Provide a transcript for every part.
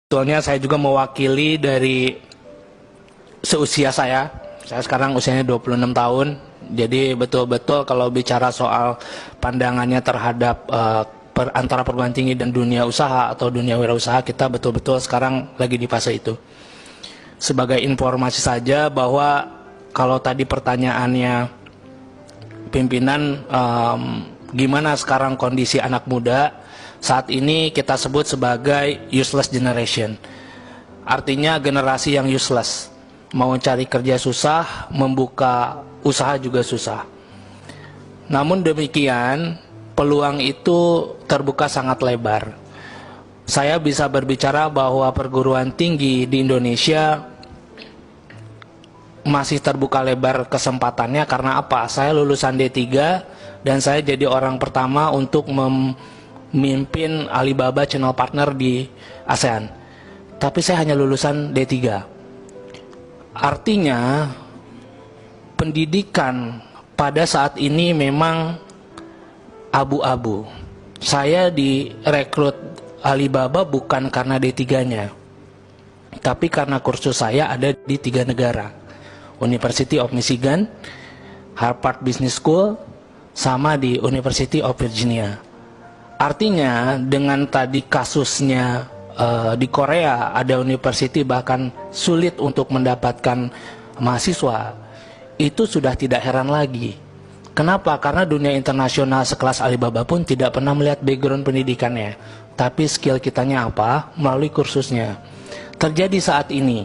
Sebetulnya saya juga mewakili dari seusia saya. Saya sekarang usianya 26 tahun. Jadi betul-betul kalau bicara soal pandangannya terhadap antara perguruan tinggi dan dunia usaha atau dunia wirausaha, kita betul-betul sekarang lagi di fase itu. Sebagai informasi saja bahwa kalau tadi pertanyaannya pimpinan, gimana sekarang kondisi anak muda, saat ini kita sebut sebagai useless generation. Artinya generasi yang useless. Mau cari kerja susah, membuka usaha juga susah. Namun demikian, peluang itu terbuka sangat lebar. Saya bisa berbicara bahwa perguruan tinggi di Indonesia masih terbuka lebar kesempatannya. Karena apa? Saya lulusan D3 dan saya jadi orang pertama untuk memimpin Alibaba Channel Partner di ASEAN. Tapi saya hanya lulusan D3. Artinya pendidikan pada saat ini memang abu-abu. Saya direkrut Alibaba bukan karena D3-nya, tapi karena kursus saya ada di 3 negara. University of Michigan, Harvard Business School, sama di University of Virginia. Artinya dengan tadi kasusnya di Korea ada university bahkan sulit untuk mendapatkan mahasiswa, itu sudah tidak heran lagi. Kenapa? Karena dunia internasional sekelas Alibaba pun tidak pernah melihat background pendidikannya, tapi skill kitanya apa? Melalui kursusnya. Terjadi saat ini.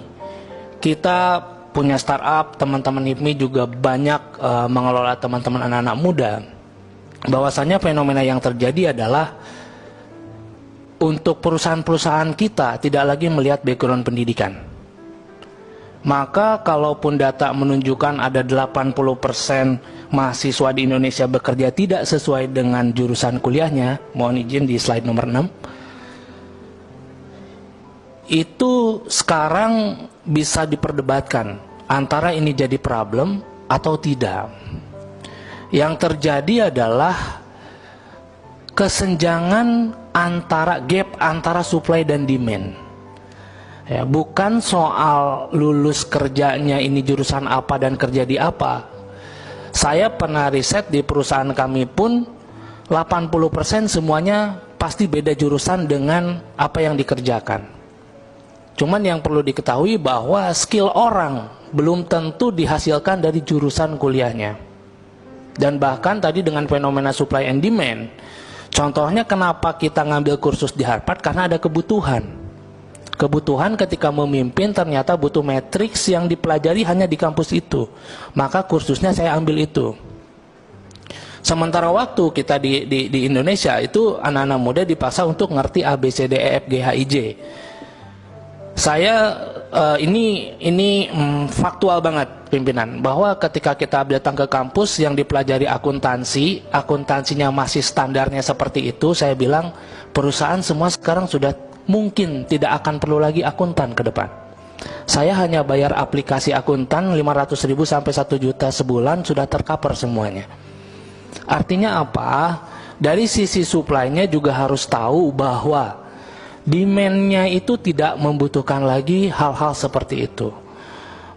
Kita punya startup, teman-teman HIPMI juga banyak mengelola teman-teman anak-anak muda. Bahwasanya fenomena yang terjadi adalah untuk perusahaan-perusahaan kita tidak lagi melihat background pendidikan. Maka kalaupun data menunjukkan ada 80% mahasiswa di Indonesia bekerja tidak sesuai dengan jurusan kuliahnya, mohon izin di slide nomor 6, itu sekarang bisa diperdebatkan antara ini jadi problem atau tidak. Yang terjadi adalah kesenjangan gap antara supply dan demand. Ya, bukan soal lulus kerjanya ini jurusan apa dan kerja di apa. Saya pernah riset di perusahaan kami pun 80% semuanya pasti beda jurusan dengan apa yang dikerjakan. Cuman yang perlu diketahui bahwa skill orang belum tentu dihasilkan dari jurusan kuliahnya. Dan bahkan tadi dengan fenomena supply and demand, contohnya kenapa kita ngambil kursus di Harvard, karena ada kebutuhan. Kebutuhan ketika memimpin ternyata butuh matriks yang dipelajari hanya di kampus itu. Maka kursusnya saya ambil itu. Sementara waktu kita di Indonesia itu anak-anak muda dipaksa untuk ngerti A, B, C, D, E, F, G, H, I, J. Saya ini faktual banget pimpinan, bahwa ketika kita datang ke kampus yang dipelajari akuntansinya masih standarnya seperti itu, saya bilang perusahaan semua sekarang sudah mungkin tidak akan perlu lagi akuntan ke depan. Saya hanya bayar aplikasi akuntan 500.000 sampai 1 juta sebulan sudah tercover semuanya. Artinya apa? Dari sisi supply-nya juga harus tahu bahwa demand-nya itu tidak membutuhkan lagi hal-hal seperti itu.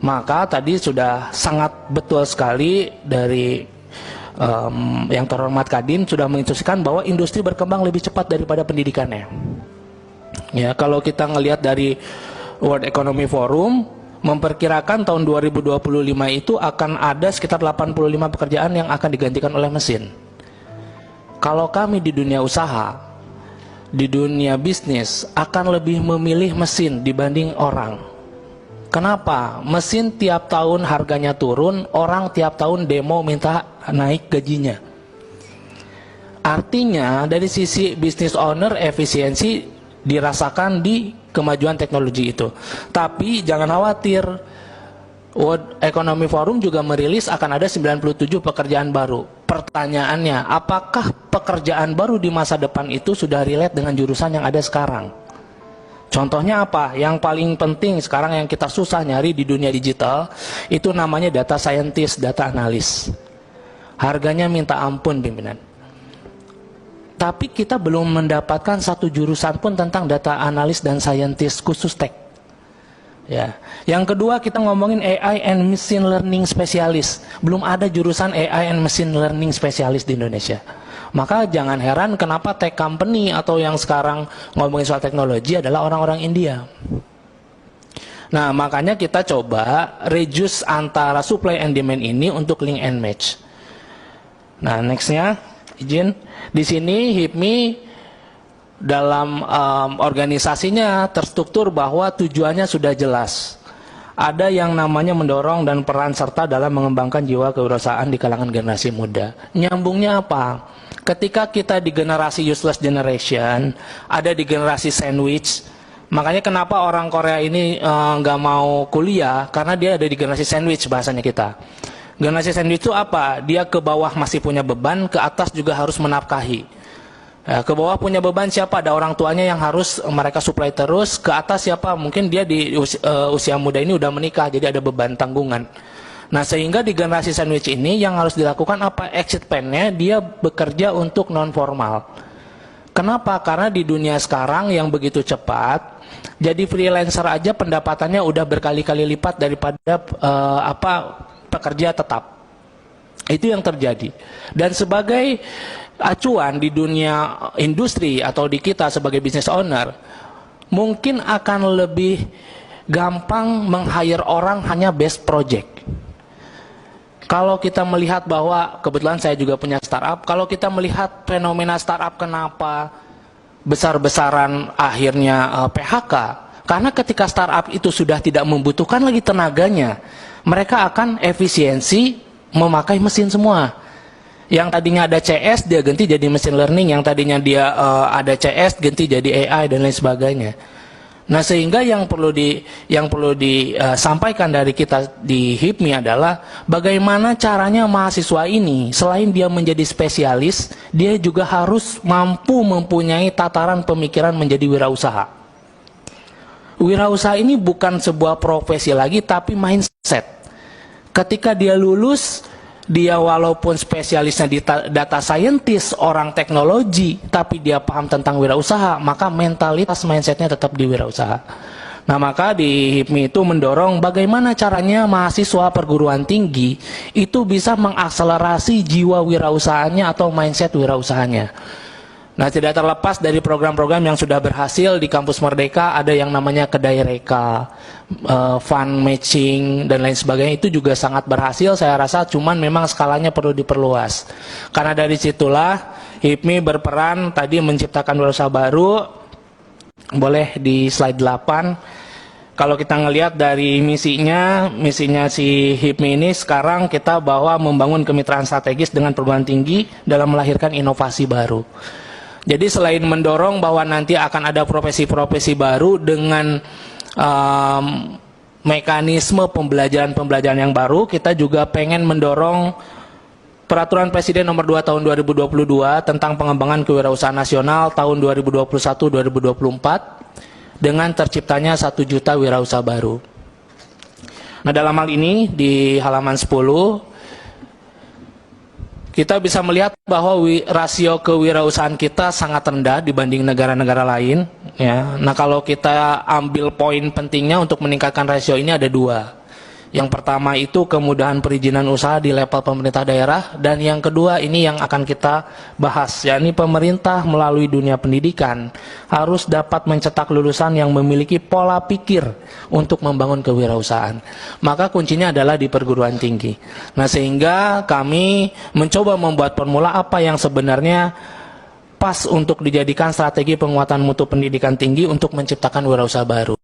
Maka tadi sudah sangat betul sekali dari yang terhormat Kadin sudah menginstruksikan bahwa industri berkembang lebih cepat daripada pendidikannya. Ya, kalau kita ngelihat dari World Economic Forum memperkirakan tahun 2025 itu akan ada sekitar 85 pekerjaan yang akan digantikan oleh mesin. Kalau kami di dunia usaha, di dunia bisnis akan lebih memilih mesin dibanding orang. Kenapa? Mesin tiap tahun harganya turun, orang tiap tahun demo minta naik gajinya. Artinya dari sisi business owner efisiensi dirasakan di kemajuan teknologi itu. Tapi jangan khawatir, World Economic Forum juga merilis akan ada 97 pekerjaan baru. Pertanyaannya, apakah pekerjaan baru di masa depan itu sudah relate dengan jurusan yang ada sekarang? Contohnya apa? Yang paling penting sekarang yang kita susah nyari di dunia digital, itu namanya data scientist, data analis. Harganya minta ampun pimpinan. tapi kita belum mendapatkan satu jurusan pun tentang data analis dan scientist khusus tech. Ya. Yang kedua, kita ngomongin AI and machine learning spesialis. Belum ada jurusan AI and machine learning spesialis di Indonesia. Maka jangan heran kenapa tech company atau yang sekarang ngomongin soal teknologi adalah orang-orang India. Nah, makanya kita coba reduce antara supply and demand ini untuk link and match. Nah, nextnya, izin. Di sini HIPMI dalam organisasinya terstruktur bahwa tujuannya sudah jelas. Ada yang namanya mendorong dan peran serta dalam mengembangkan jiwa kewirausahaan di kalangan generasi muda. Nyambungnya apa? Ketika kita di generasi useless generation, ada di generasi sandwich. Makanya kenapa orang Korea ini nggak mau kuliah, karena dia ada di generasi sandwich bahasanya kita. Generasi sandwich itu apa? Dia ke bawah masih punya beban, ke atas juga harus menafkahi. Ke bawah punya beban siapa? Ada orang tuanya yang harus mereka supply terus. Ke atas siapa? Mungkin dia di usia muda ini udah menikah, jadi ada beban tanggungan. Nah, sehingga di generasi sandwich ini yang harus dilakukan apa? Exit plan-nya dia bekerja untuk non formal. Kenapa? Karena di dunia sekarang yang begitu cepat, jadi freelancer aja pendapatannya udah berkali-kali lipat daripada pekerja tetap. Itu yang terjadi. Dan sebagai acuan di dunia industri atau di kita sebagai business owner, mungkin akan lebih gampang meng-hire orang hanya based project. Kalau kita melihat bahwa, kebetulan saya juga punya startup, kalau kita melihat fenomena startup kenapa besar-besaran akhirnya PHK, karena ketika startup itu sudah tidak membutuhkan lagi tenaganya, mereka akan efisiensi memakai mesin semua. Yang tadinya ada CS, dia ganti jadi machine learning, yang tadinya dia ada CS, ganti jadi AI dan lain sebagainya. Nah, sehingga yang perlu disampaikan dari kita di HIPMI adalah bagaimana caranya mahasiswa ini selain dia menjadi spesialis, dia juga harus mampu mempunyai tataran pemikiran menjadi wirausaha. Wirausaha ini bukan sebuah profesi lagi, tapi mindset. Ketika dia lulus, dia walaupun spesialisnya di data scientist, orang teknologi, tapi dia paham tentang wirausaha, maka mentalitas mindsetnya tetap di wirausaha. Nah, maka di HIPMI itu mendorong bagaimana caranya mahasiswa perguruan tinggi itu bisa mengakselerasi jiwa wirausahanya atau mindset wirausahanya. Nah, tidak terlepas dari program-program yang sudah berhasil di Kampus Merdeka, ada yang namanya Kedai Reka, fund matching, dan lain sebagainya, itu juga sangat berhasil saya rasa, cuman memang skalanya perlu diperluas. Karena dari situlah HIPMI berperan tadi menciptakan wirausaha baru, boleh di slide 8. Kalau kita ngelihat dari misinya si HIPMI ini sekarang kita bahwa membangun kemitraan strategis dengan perguruan tinggi dalam melahirkan inovasi baru. Jadi selain mendorong bahwa nanti akan ada profesi-profesi baru dengan mekanisme pembelajaran yang baru, kita juga pengen mendorong Peraturan Presiden Nomor 2 Tahun 2022 tentang pengembangan kewirausahaan nasional tahun 2021-2024 dengan terciptanya 1 juta wirausaha baru. Nah, dalam hal ini di halaman 10 kita bisa melihat bahwa rasio kewirausahaan kita sangat rendah dibanding negara-negara lain. Ya. Nah, kalau kita ambil poin pentingnya untuk meningkatkan rasio ini ada 2. Yang pertama itu kemudahan perizinan usaha di level pemerintah daerah, dan yang kedua ini yang akan kita bahas, yakni pemerintah melalui dunia pendidikan harus dapat mencetak lulusan yang memiliki pola pikir untuk membangun kewirausahaan. Maka kuncinya adalah di perguruan tinggi. Nah, sehingga kami mencoba membuat formula apa yang sebenarnya pas untuk dijadikan strategi penguatan mutu pendidikan tinggi untuk menciptakan wirausaha baru.